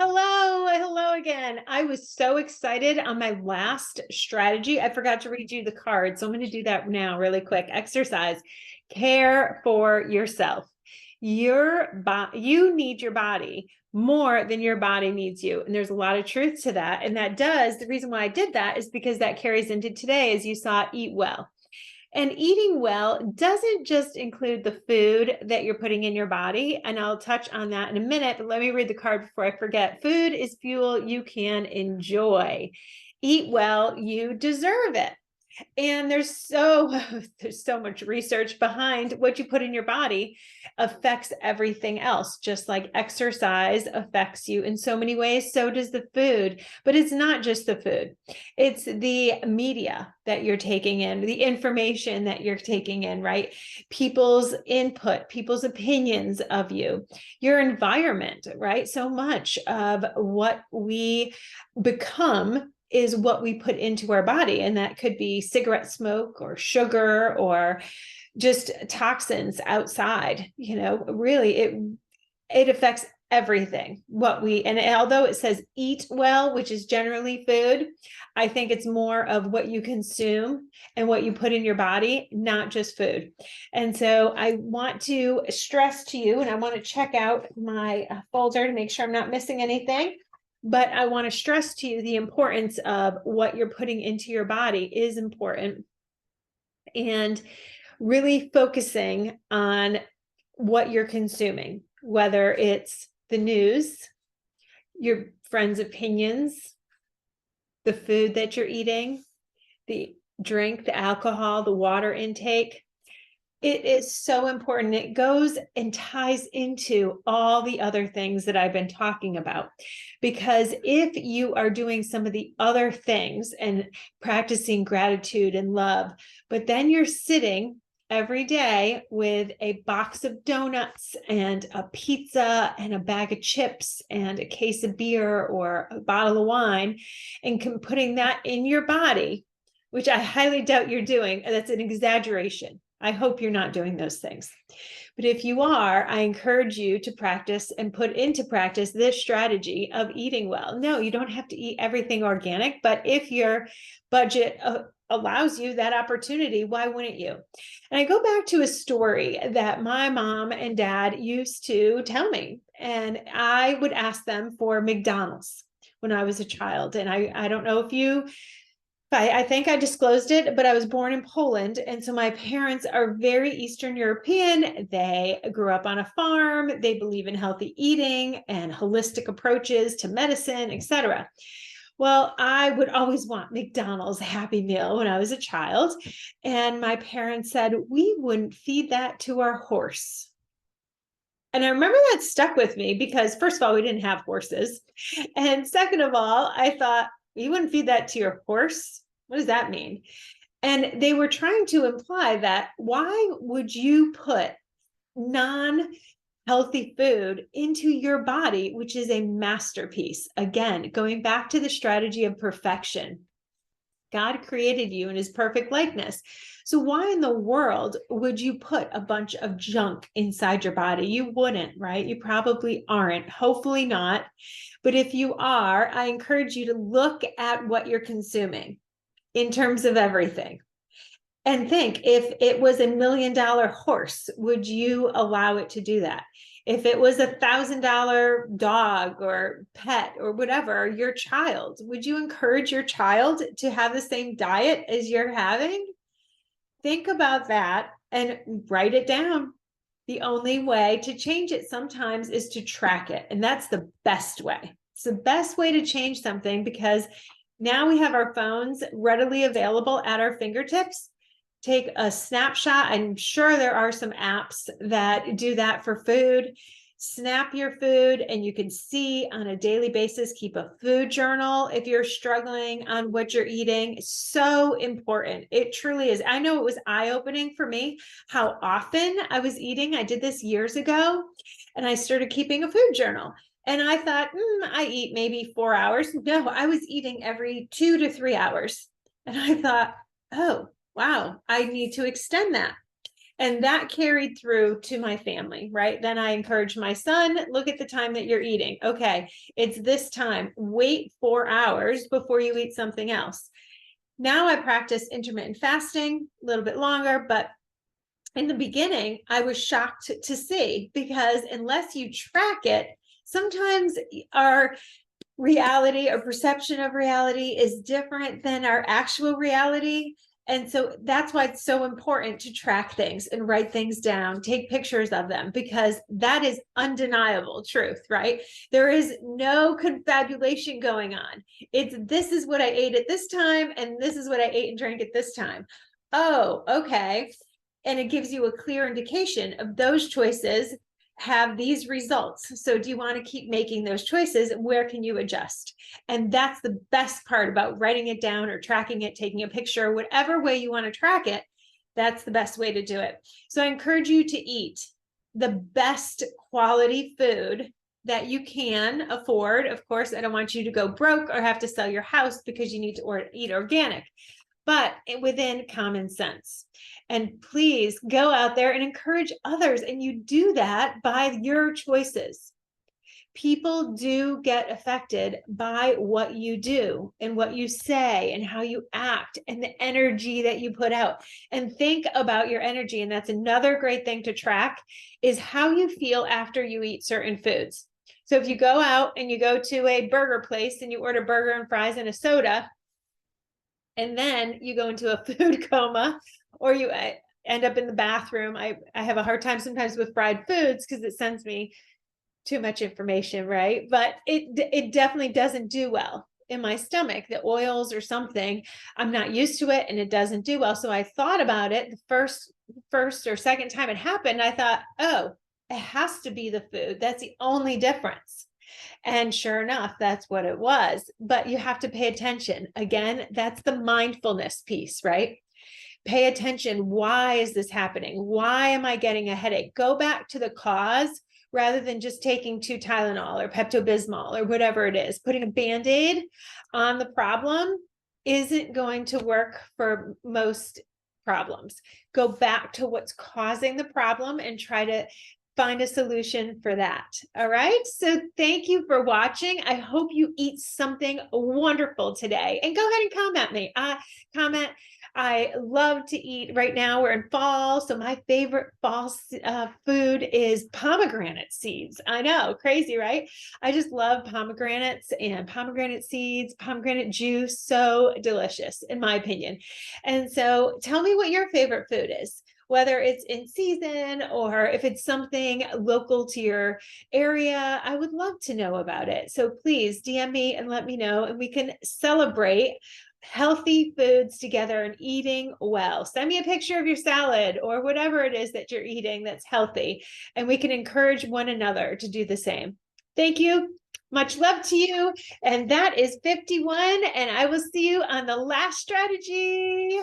Hello again. I was so excited on my last strategy. I forgot to read you the card, so I'm going to do that now really quick. Exercise. Care for yourself. You need your body more than your body needs you. And there's a lot of truth to that. And the reason why I did that is because that carries into today, as you saw, eat well. And eating well doesn't just include the food that you're putting in your body. And I'll touch on that in a minute, but let me read the card before I forget. Food is fuel you can enjoy. Eat well, you deserve it. And there's so much research behind what you put in your body affects everything else. Just like exercise affects you in so many ways, so does the food. But it's not just the food. It's the media that you're taking in, the information that you're taking in, right? People's input, people's opinions of you, your environment, right? So much of what we become is what we put into our body. And that could be cigarette smoke or sugar or just toxins outside. Really it affects everything and although it says eat well, which is generally food, I think it's more of what you consume and what you put in your body, not just food. And so I want to stress to you, and I want to check out my folder to make sure I'm not missing anything. But I want to stress to you the importance of what you're putting into your body is important, and really focusing on what you're consuming, whether it's the news, your friends' opinions, the food that you're eating, the drink, the alcohol, the water intake. It is so important. It goes and ties into all the other things that I've been talking about. Because if you are doing some of the other things and practicing gratitude and love, but then you're sitting every day with a box of donuts and a pizza and a bag of chips and a case of beer or a bottle of wine and putting that in your body, which I highly doubt you're doing, that's an exaggeration. I hope you're not doing those things. But if you are, I encourage you to practice and put into practice this strategy of eating well. No, you don't have to eat everything organic, but if your budget allows you that opportunity, why wouldn't you? And I go back to a story that my mom and dad used to tell me, and I would ask them for McDonald's when I was a child. And I don't know if I think I disclosed it, but I was born in Poland. And so my parents are very Eastern European. They grew up on a farm. They believe in healthy eating and holistic approaches to medicine, etc. Well, I would always want McDonald's Happy Meal when I was a child. And my parents said, we wouldn't feed that to our horse. And I remember that stuck with me because, first of all, we didn't have horses. And second of all, I thought, you wouldn't feed that to your horse? What does that mean? And they were trying to imply that why would you put non-healthy food into your body, which is a masterpiece? Again, going back to the strategy of perfection. God created you in his perfect likeness. So why in the world would you put a bunch of junk inside your body? You wouldn't, right? You probably aren't. Hopefully not. But if you are, I encourage you to look at what you're consuming in terms of everything. And think, if it was $1 million horse, would you allow it to do that? If it was $1,000 dog or pet or whatever, your child, would you encourage your child to have the same diet as you're having? Think about that and write it down. The only way to change it sometimes is to track it. And that's the best way. It's the best way to change something because now we have our phones readily available at our fingertips. Take a snapshot. I'm sure there are some apps that do that for food. Snap your food and you can see on a daily basis. Keep a food journal if you're struggling on what you're eating. It's so important. It truly is. I know it was eye-opening for me how often I was eating. I did this years ago and I started keeping a food journal. And I thought, I eat maybe 4 hours. No, I was eating every 2 to 3 hours. And I thought, oh, wow, I need to extend that. And that carried through to my family, right? Then I encouraged my son, look at the time that you're eating. Okay, it's this time. Wait 4 hours before you eat something else. Now I practice intermittent fasting a little bit longer, but in the beginning, I was shocked to see, because unless you track it, sometimes our reality or perception of reality is different than our actual reality. And so that's why it's so important to track things and write things down, take pictures of them, because that is undeniable truth, right? There is no confabulation going on. It's this is what I ate at this time, and this is what I ate and drank at this time. Oh, okay. And it gives you a clear indication of those choices have these results. So do you want to keep making those choices, and where can you adjust? And that's the best part about writing it down or tracking it, taking a picture, whatever way you want to track it. That's the best way to do it. So I encourage you to eat the best quality food that you can afford. Of course, I don't want you to go broke or have to sell your house because you need to eat organic, but within common sense. And please go out there and encourage others. And you do that by your choices. People do get affected by what you do and what you say and how you act and the energy that you put out. And think about your energy. And that's another great thing to track, is how you feel after you eat certain foods. So if you go out and you go to a burger place and you order burger and fries and a soda, and then you go into a food coma, or you end up in the bathroom. I have a hard time sometimes with fried foods because it sends me too much information, right? But it definitely doesn't do well in my stomach. The oils or something, I'm not used to it, and it doesn't do well. So I thought about it the first or second time it happened. I thought, oh, it has to be the food. That's the only difference. And sure enough, that's what it was. But you have to pay attention. Again, that's the mindfulness piece, right? Pay attention. Why is this happening? Why am I getting a headache? Go back to the cause rather than just taking 2 Tylenol or Pepto-Bismol or whatever it is. Putting a Band-Aid on the problem isn't going to work for most problems. Go back to what's causing the problem and try to find a solution for that. All right. So thank you for watching. I hope you eat something wonderful today, and go ahead and comment me. Comment. I love to eat. Right now we're in fall, so my favorite fall food is pomegranate seeds. I know, crazy, right? I just love pomegranates and pomegranate seeds, pomegranate juice. So delicious, in my opinion. And so tell me what your favorite food is, whether it's in season or if it's something local to your area. I would love to know about it. So please DM me and let me know, and we can celebrate healthy foods together and eating well. Send me a picture of your salad or whatever it is that you're eating that's healthy, and we can encourage one another to do the same. Thank you. Much love to you. And that is 51. And I will see you on the last strategy.